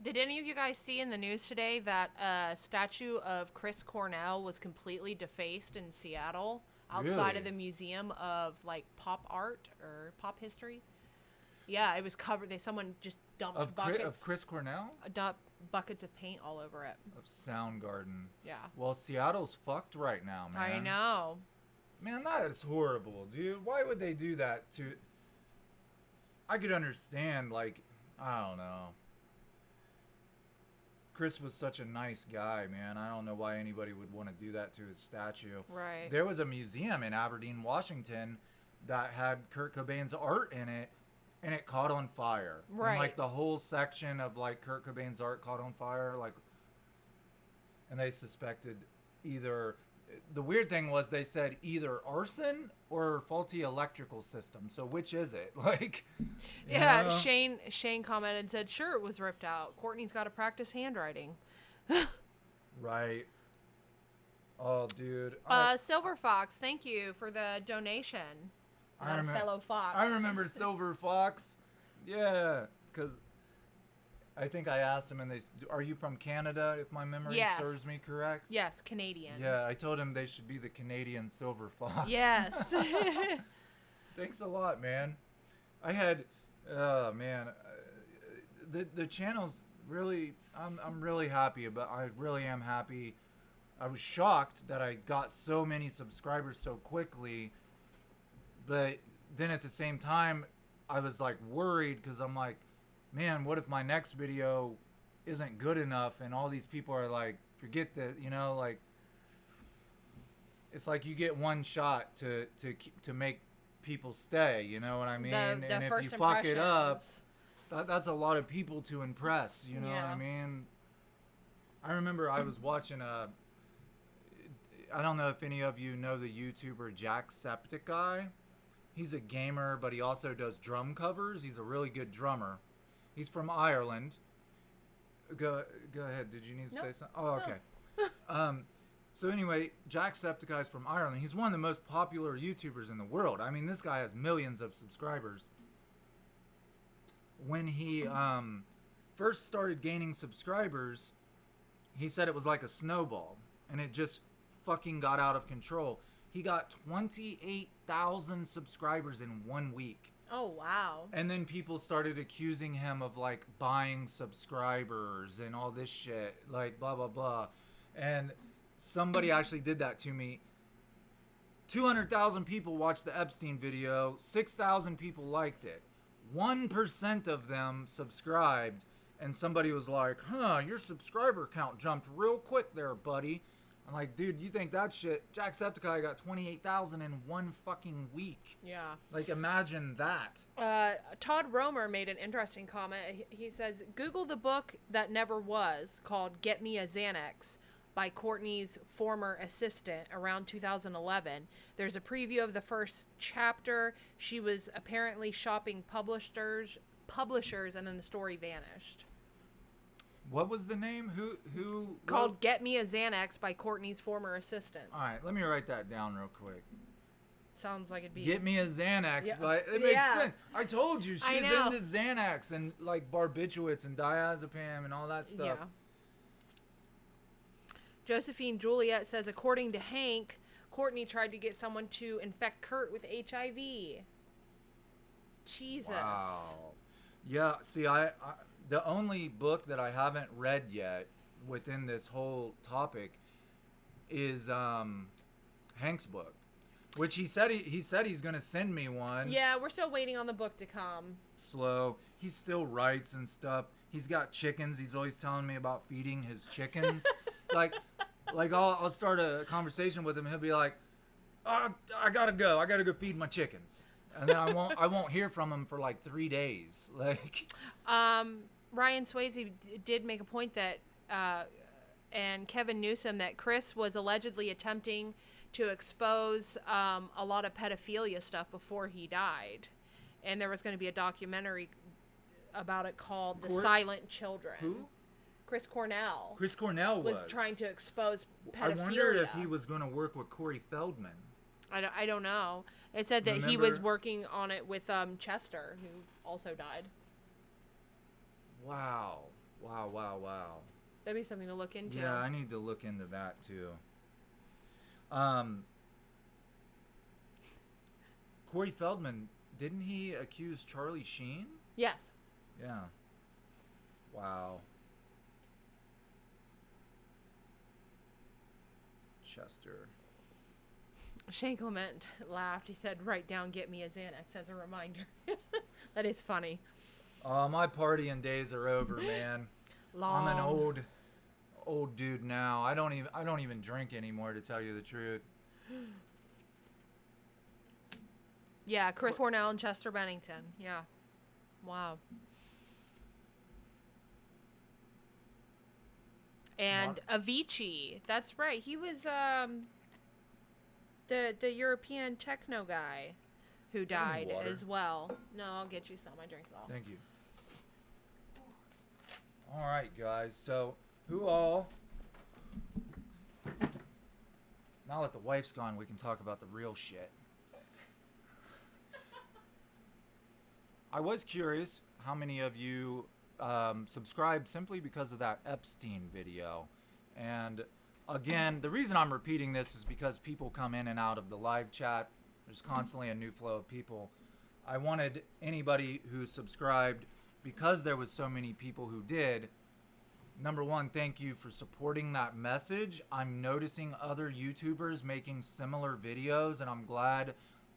Did any of you guys see in the news today that a statue of Chris Cornell was completely defaced in Seattle outside of the Museum of like pop art or pop history? Yeah, it was covered. Someone just dumped buckets of Chris Cornell. Dumped buckets of paint all over it. Of Soundgarden. Yeah. Well, Seattle's fucked right now, man. I know. Man, that is horrible, dude. Why would they do that to? I could understand, like, I don't know. Chris was such a nice guy, man. I don't know why anybody would want to do that to his statue. Right. There was a museum in Aberdeen, Washington, that had Kurt Cobain's art in it. And it caught on fire. Right. And, like, the whole section of, like, Kurt Cobain's art caught on fire. Like, and they suspected either the weird thing was they said either arson or faulty electrical system. So which is it? Like, Yeah, know? Shane commented and said, "Sure, it was ripped out. Courtney's got to practice handwriting." Right. Oh, dude. Silver Fox, thank you for the donation. Not a fellow fox. I remember Silver Fox. Yeah, because I think I asked him, and are you from Canada? If my memory serves me correct. Yes, Canadian. Yeah, I told him they should be the Canadian Silver Fox. Yes. Thanks a lot, man. I had, oh man, the channel's really. I'm really happy about. I really am happy. I was shocked that I got so many subscribers so quickly, but then at the same time, I was like worried because I'm like, man, what if my next video isn't good enough and all these people are like, forget that, like, it's like you get one shot to make people stay, you know what I mean? The and if first you fuck it up, impressions. that's a lot of people to impress, you know what I mean? I remember I was watching I don't know if any of you know the YouTuber Jacksepticeye. He's a gamer, but he also does drum covers. He's a really good drummer. He's from Ireland. Go ahead. Did you need to say something? Oh, okay. So anyway, Jacksepticeye's from Ireland. He's one of the most popular YouTubers in the world. I mean, this guy has millions of subscribers. When he first started gaining subscribers, he said it was like a snowball, and it just fucking got out of control. He got 28,000 subscribers in 1 week. Oh, wow. And then people started accusing him of like buying subscribers and all this shit, like blah blah blah. And somebody actually did that to me. 200,000 people watched the Epstein video, 6,000 people liked it. 1% of them subscribed, and somebody was like, "Huh, your subscriber count jumped real quick there, buddy." I'm like, dude, you think that shit? Jacksepticeye got 28,000 in 1 fucking week. Yeah. Like, imagine that. Todd Romer made an interesting comment. He says, Google the book that never was called Get Me a Xanax by Courtney's former assistant around 2011. There's a preview of the first chapter. She was apparently shopping publishers, and then the story vanished. What was the name? Who? Called Get Me a Xanax by Courtney's former assistant. All right, let me write that down real quick. Sounds like it'd be... Get Me a Xanax, Yeah. but it makes Yeah. sense. I told you, she's know. into Xanax and like barbiturates and diazepam and all that stuff. Yeah. Josephine Juliet says, according to Hank, Courtney tried to get someone to infect Kurt with HIV. Jesus. Wow. Yeah, see, I the only book that I haven't read yet within this whole topic is Hank's book, which he said he's gonna send me one. Yeah, we're still waiting on the book to come. Slow. He still writes and stuff. He's got chickens. He's always telling me about feeding his chickens. like I'll start a conversation with him. He'll be like, I gotta go feed my chickens, and then I won't hear from him for like 3 days. Like, Ryan Swayze did make a point that, and Kevin Newsom, that Chris was allegedly attempting to expose a lot of pedophilia stuff before he died, and there was going to be a documentary about it called "The Silent Children." Who? Chris Cornell. Chris Cornell was trying to expose pedophilia. I wonder if he was going to work with Corey Feldman. I don't know. It said that he was working on it with Chester, who also died. Wow. That'd be something to look into. Yeah, I need to look into that too. Corey Feldman, didn't he accuse Charlie Sheen? Yes. Yeah. Wow. Chester. Shane Clement laughed. He said, write down Get Me a Xanax as a reminder. That is funny. My partying days are over, man. Long. I'm an old dude now. I don't even drink anymore, to tell you the truth. Yeah, Chris Cornell and Chester Bennington. Yeah. Wow. And Avicii. That's right. He was The European techno guy who Do you have any died water? as well. No, I'll get you some. I drink it all. Thank you. All right, guys. So, who all? Now that the wife's gone, we can talk about the real shit. I was curious how many of you subscribed simply because of that Epstein video. And again, the reason I'm repeating this is because people come in and out of the live chat. There's constantly a new flow of people. I wanted anybody who subscribed, because there was so many people who did, number one, thank you for supporting that message. I'm noticing other YouTubers making similar videos, and I'm glad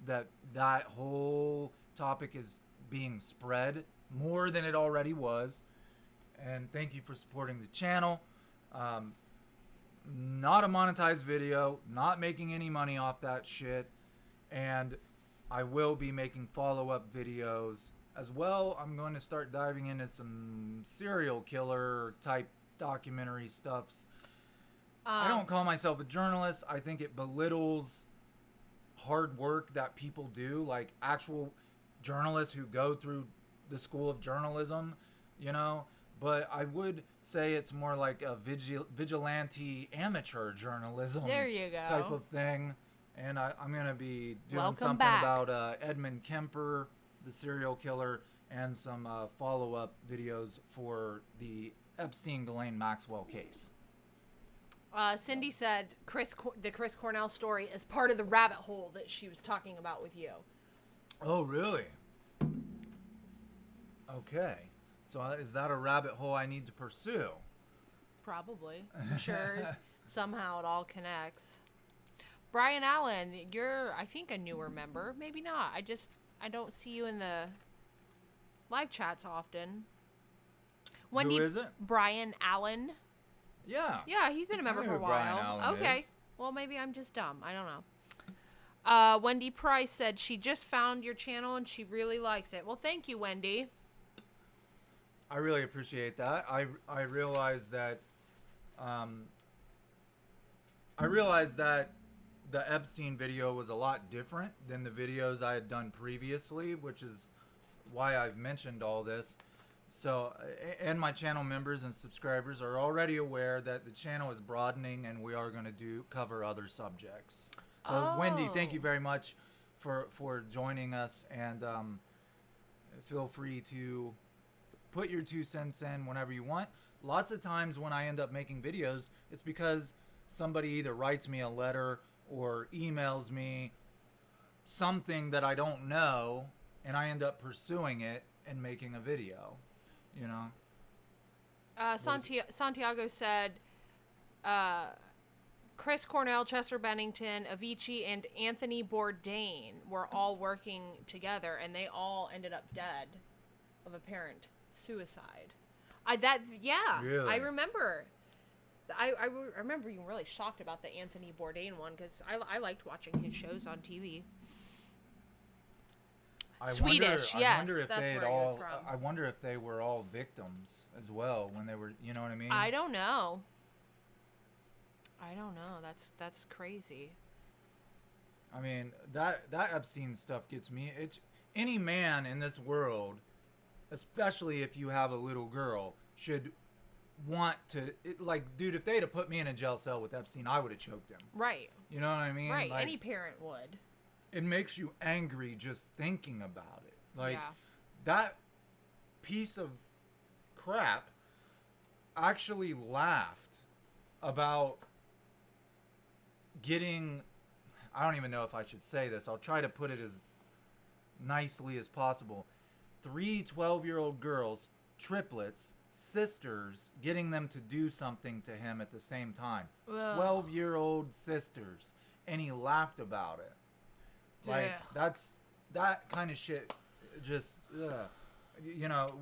that that whole topic is being spread more than it already was. And thank you for supporting the channel. Not a monetized video, not making any money off that shit. And I will be making follow-up videos as well. I'm going to start diving into some serial killer type documentary stuffs. I don't call myself a journalist. I think it belittles hard work that people do, like actual journalists who go through the school of journalism, you know. But I would say it's more like a vigilante amateur journalism There you go. type of thing. And I'm going to be doing Welcome something back. about Edmund Kemper, the serial killer, and some follow-up videos for the Epstein-Ghislaine Maxwell case. Cindy said the Chris Cornell story is part of the rabbit hole that she was talking about with you. Oh, really? Okay. So is that a rabbit hole I need to pursue? Probably. I'm sure somehow it all connects. Brian Allen, you're, I think, a newer member. Maybe not. I don't see you in the live chats often. Wendy, Who is it? Brian Allen. Yeah. Yeah, he's been a member know for a who Brian while. Allen Okay. is. Well, maybe I'm just dumb. I don't know. Wendy Price said she just found your channel and she really likes it. Well, thank you, Wendy. I really appreciate that. I realized that the Epstein video was a lot different than the videos I had done previously, which is why I've mentioned all this. So, and my channel members and subscribers are already aware that the channel is broadening and we are going to cover other subjects. So, Wendy, thank you Oh. very much for joining us, and feel free to put your 2 cents in whenever you want. Lots of times when I end up making videos, it's because somebody either writes me a letter or emails me something that I don't know, and I end up pursuing it and making a video, you know? Santiago said Chris Cornell, Chester Bennington, Avicii, and Anthony Bourdain were all working together, and they all ended up dead of apparent suicide. Really? I remember. I remember being really shocked about the Anthony Bourdain one because I liked watching his shows on TV. Swedish, yes, I wonder if that's they had where he was all. from. I wonder if they were all victims as well when they were. You know what I mean? I don't know. That's crazy. I mean that Epstein stuff gets me. Any man in this world, especially if you have a little girl, should want to dude, if they'd have put me in a jail cell with Epstein, I would have choked him. Right. You know what I mean? Right. Like, Any parent would. it makes you angry just thinking about it. Like, Yeah. that piece of crap actually laughed about getting, I don't even know if I should say this. I'll try to put it as nicely as possible. 3 12-year-old girls, triplets, sisters, getting them to do something to him at the same time. Ugh. 12-year-old sisters. And he laughed about it. Like, Ugh. that kind of shit just, you know,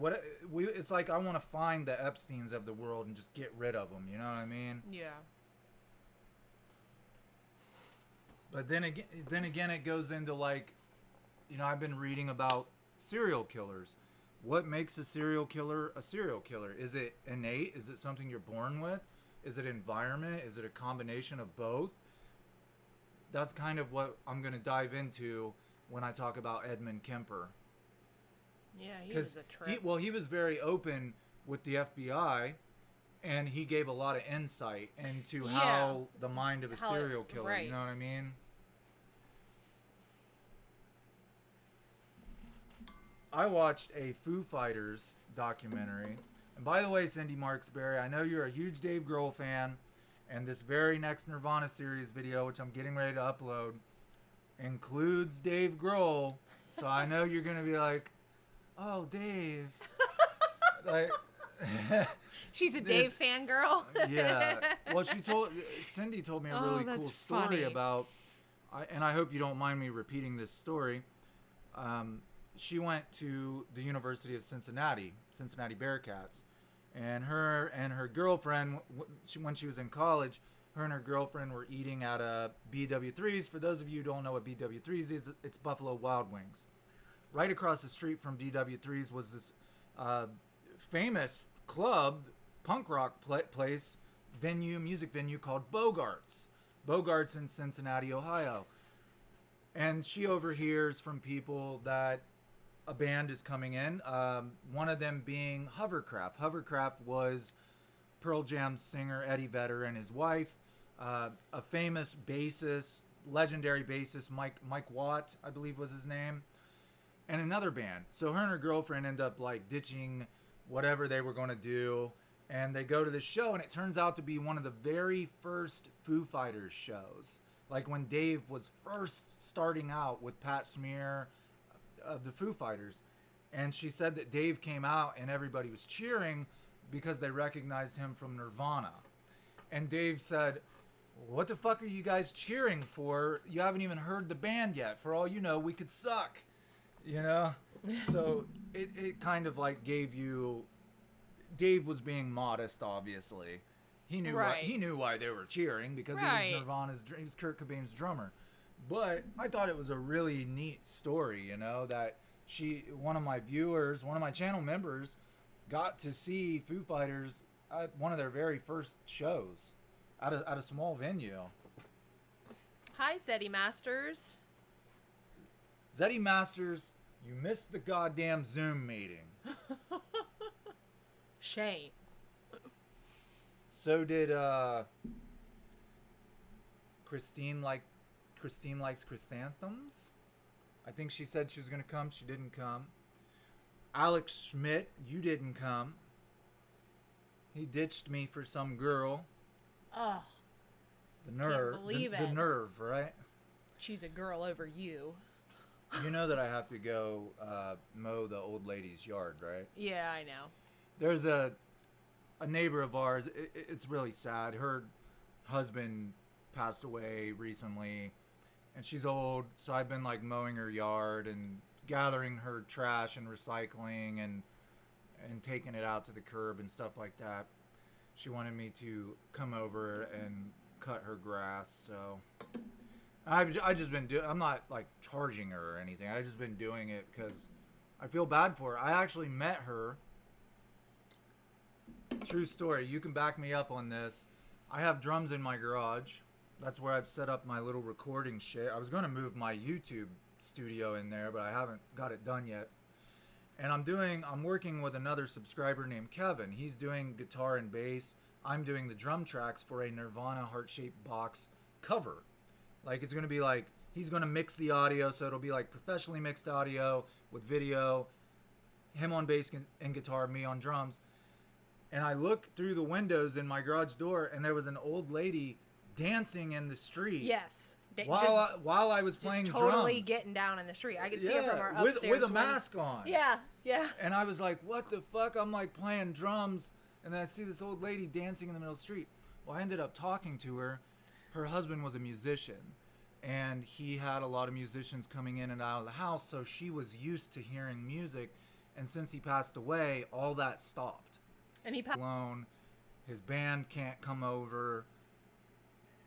it's like I want to find the Epsteins of the world and just get rid of them, you know what I mean? Yeah. But then again, it goes into, like, you know, I've been reading about serial killers. What makes a serial killer a serial killer? Is it innate? Is it something you're born with? Is it environment? Is it a combination of both? that's kind of what I'm going to dive into when I talk about Edmund Kemper. Yeah, he was a trip. He was very open with the FBI, and he gave a lot of insight into how the mind of a serial killer, right. you know what I mean? I watched a Foo Fighters documentary. And by the way, Cindy Marksberry, I know you're a huge Dave Grohl fan, and this very next Nirvana series video, which I'm getting ready to upload, includes Dave Grohl. So I know you're going to be like, oh, Dave. Like, she's a Dave fangirl. Yeah. Well, Cindy told me a really cool story funny. about, and I hope you don't mind me repeating this story. She went to the University of Cincinnati Bearcats, and her girlfriend, when she was in college, her and her girlfriend were eating at a BW3's. For those of you who don't know what BW3's is, it's Buffalo Wild Wings. Right across the street from BW3's was this famous club, punk rock music venue called Bogart's in Cincinnati, Ohio. And she overhears from people that a band is coming in, one of them being Hovercraft. Hovercraft was Pearl Jam's singer Eddie Vedder and his wife, a famous bassist, legendary bassist, Mike Watt, I believe was his name, and another band. So her and her girlfriend end up like ditching whatever they were going to do, and they go to this show, and it turns out to be one of the very first Foo Fighters shows. Like when Dave was first starting out with Pat Smear of the Foo Fighters. And she said that Dave came out and everybody was cheering because they recognized him from Nirvana. And Dave said, what the fuck are you guys cheering for? You haven't even heard the band yet. For all you know, we could suck. You know? So it kind of like gave you... Dave was being modest, obviously. He knew why they were cheering because he was Kurt Cobain's drummer. But I thought it was a really neat story, you know, that one of my channel members got to see Foo Fighters at one of their very first shows at a small venue. Hi, Zeddy Masters. Zeddy Masters, you missed the goddamn Zoom meeting. Shame. So did Christine likes chrysanthemums. I think she said she was going to come. She didn't come. Alex Schmidt, you didn't come. He ditched me for some girl. Oh. The nerve. Can't believe it. The nerve, right? She's a girl over you. You know that I have to go mow the old lady's yard, right? Yeah, I know. There's a neighbor of ours. It's really sad. Her husband passed away recently, and she's old, so I've been like mowing her yard and gathering her trash and recycling and taking it out to the curb and stuff like that. She wanted me to come over and cut her grass, so I just been I'm not like charging her or anything. I just been doing it because I feel bad for her. I actually met her. True story. You can back me up on this. I have drums in my garage. That's where I've set up my little recording shit. I was going to move my YouTube studio in there, but I haven't got it done yet. And I'm working with another subscriber named Kevin. He's doing guitar and bass. I'm doing the drum tracks for a Nirvana heart-shaped box cover. Like, it's going to be like, he's going to mix the audio, so it'll be like professionally mixed audio with video, him on bass and guitar, me on drums. And I looked through the windows in my garage door, and there was an old lady dancing in the street. Yes. While I was playing drums. Totally getting down in the street. I could see it from our upstairs. With a mask on. Yeah, yeah. And I was like, what the fuck? I'm like playing drums, and then I see this old lady dancing in the middle of the street. Well, I ended up talking to her. Her husband was a musician, and he had a lot of musicians coming in and out of the house, so she was used to hearing music. And since he passed away, all that stopped. And he alone, his band can't come over,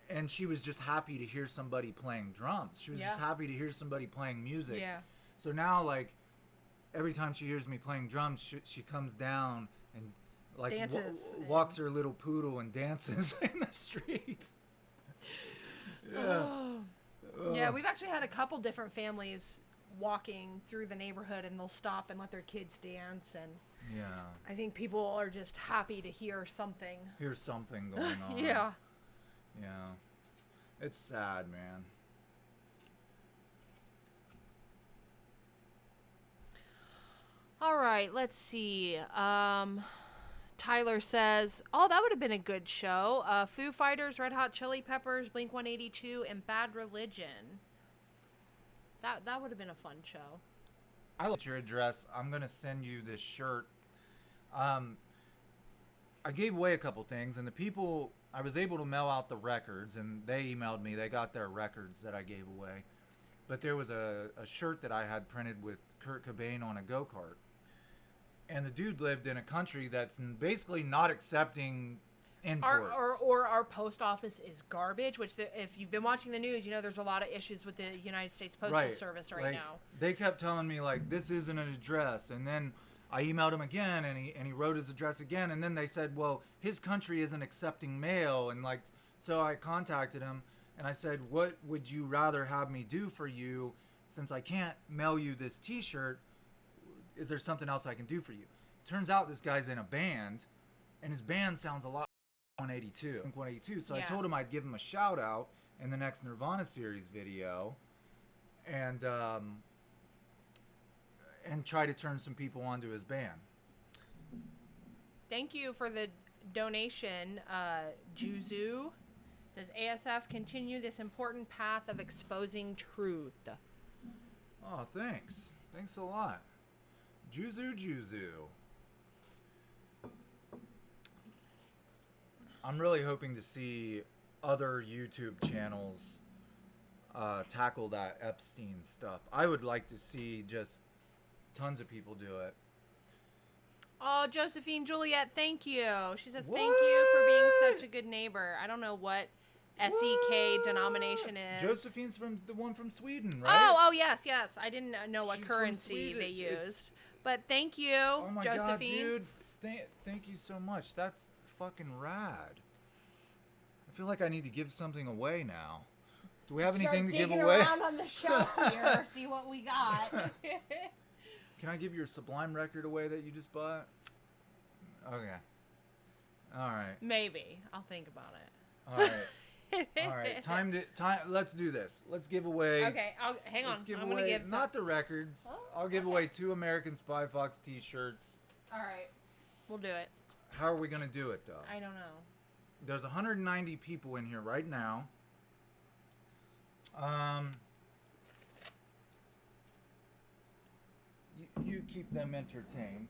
and she was just happy to hear somebody playing drums. She was just happy to hear somebody playing music. Yeah. So now, like, every time she hears me playing drums, she comes down and like walks her little poodle and dances in the street. Yeah. Yeah, we've actually had a couple different families walking through the neighborhood, and they'll stop and let their kids dance, and Yeah. I think people are just happy to hear something. Here's something going on. Yeah. Yeah. It's sad, man. All right, let's see. Tyler says, "Oh, that would have been a good show. Foo Fighters, Red Hot Chili Peppers, Blink 182, and Bad Religion. That would have been a fun show." I like your address. I'm gonna send you this shirt. I gave away a couple things, and the people I was able to mail out the records, and they emailed me. They got their records that I gave away. But there was a shirt that I had printed with Kurt Cobain on a go-kart. And the dude lived in a country that's basically not accepting imports. Our post office is garbage, which if you've been watching the news, you know there's a lot of issues with the United States Postal Service right now. They kept telling me, like, this isn't an address. And then I emailed him again, and he wrote his address again. And then they said, well, his country isn't accepting mail. And, like, so I contacted him, and I said, what would you rather have me do for you? Since I can't mail you this T-shirt, is there something else I can do for you? Turns out this guy's in a band, and his band sounds a lot like 182. So I told him I'd give him a shout out in the next Nirvana series video, and try to turn some people onto his band. Thank you for the donation, Juzu. It says, ASF, continue this important path of exposing truth. Oh, thanks. Thanks a lot. Juzu. I'm really hoping to see other YouTube channels tackle that Epstein stuff. I would like to see just tons of people do it. Oh, Josephine Juliet, thank you. She says, thank you for being such a good neighbor. I don't know what SEK denomination is. Josephine's the one from Sweden, right? Oh, yes. I didn't know what currency they used. But thank you, oh my Josephine. God, dude. Thank you so much. That's fucking rad. I feel like I need to give something away now. Do we have anything to give away? Around on the shelf here, see what we got. Can I give your Sublime record away that you just bought? Okay. All right. Maybe. I'll think about it. All right. All right. Time. Let's do this. Let's give away. Okay. Hang on. I'm going to give some. not the records. Oh, I'll give away 2 American Spy Fox T-shirts. All right. We'll do it. How are we gonna do it though? I don't know. There's 190 people in here right now. You keep them entertained.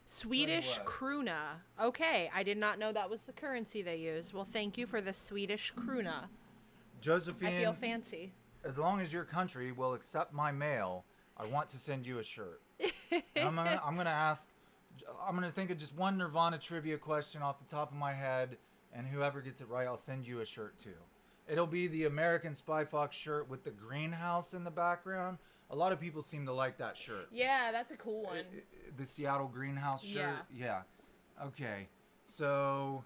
Swedish krona. Okay, I did not know that was the currency they use. Well, thank you for the Swedish krona. Josephine, I feel fancy. As long as your country will accept my mail, I want to send you a shirt. I'm gonna think of just one Nirvana trivia question off the top of my head, and whoever gets it right, I'll send you a shirt too. It'll be the American Spy Fox shirt with the greenhouse in the background. A lot of people seem to like that shirt. Yeah, that's a cool one. The Seattle greenhouse shirt? Yeah. Okay. So...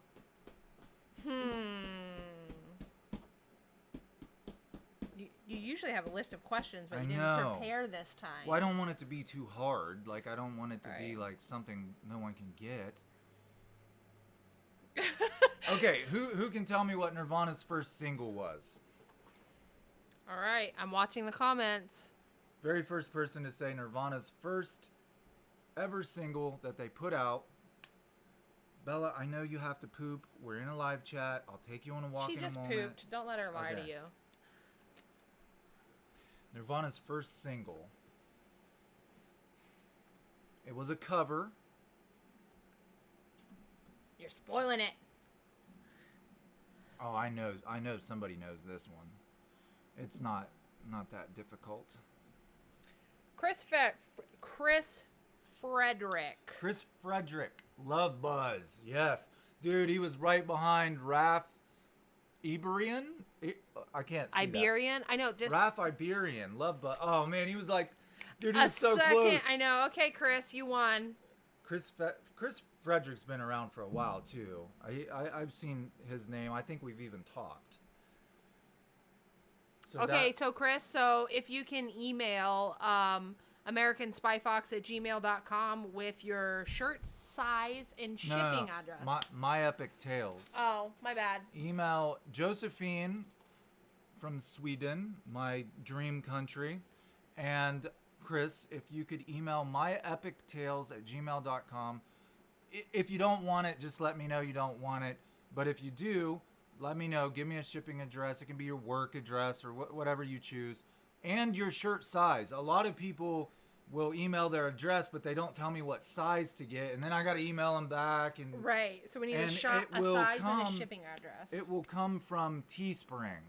You usually have a list of questions, but I you didn't know. prepare this time. Well, I don't want it to be too hard. Like, I don't want it to be like something no one can get. Okay, who can tell me what Nirvana's first single was? All right, I'm watching the comments. Very first person to say Nirvana's first ever single that they put out. Bella, I know you have to poop. We're in a live chat. I'll take you on a walk in a moment. She just pooped. Don't let her lie to you. Nirvana's first single. It was a cover. You're spoiling it. Oh, I know somebody knows this one. It's not that difficult. Chris Frederick. Chris Frederick. Love Buzz. Yes. Dude, he was right behind Raph Iberian. I can't see Iberian? that. I know this. Raph Iberian. Love Buzz. Oh, man, he was like... Dude, he a was so second. close. I know. Okay, Chris, you won. Chris Frederick's been around for a while, too. I've seen his name. I think we've even talked. Okay, so Chris, if you can email AmericanSpyFox@gmail.com with your shirt size and shipping address. My Epic Tales. Oh, my bad. Email Josephine from Sweden, my dream country, and Chris, if you could email myepictales@gmail.com. If you don't want it, just let me know you don't want it. But if you do, let me know. Give me a shipping address. It can be your work address or whatever you choose. And your shirt size. A lot of people will email their address, but they don't tell me what size to get. And then I got to email them back. Right. So we need a size and a shipping address. It will come from Teespring.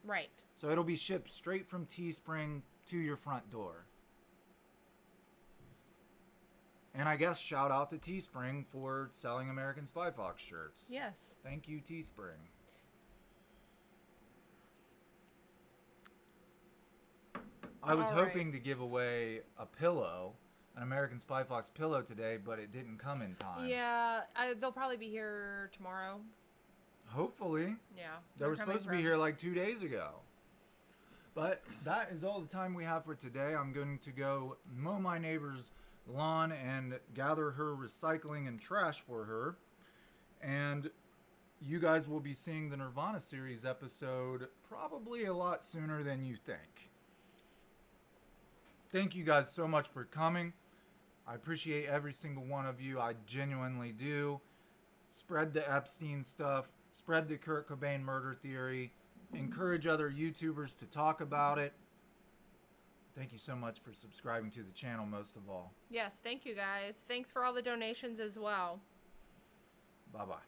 Right. So it'll be shipped straight from Teespring to your front door. And I guess shout out to Teespring for selling American Spy Fox shirts. Yes. Thank you, Teespring. I was hoping to give away a pillow, an American Spy Fox pillow today, but it didn't come in time. Yeah, they'll probably be here tomorrow. Hopefully. Yeah. They were supposed to be here like 2 days ago. But that is all the time we have for today. I'm going to go mow my neighbor's lawn and gather her recycling and trash for her. And you guys will be seeing the Nirvana series episode probably a lot sooner than you think. Thank you guys so much for coming. I appreciate every single one of you. I genuinely do. Spread the Epstein stuff. Spread the Kurt Cobain murder theory. Encourage other YouTubers to talk about it. Thank you so much for subscribing to the channel, most of all. Yes, thank you guys. Thanks for all the donations as well. Bye-bye.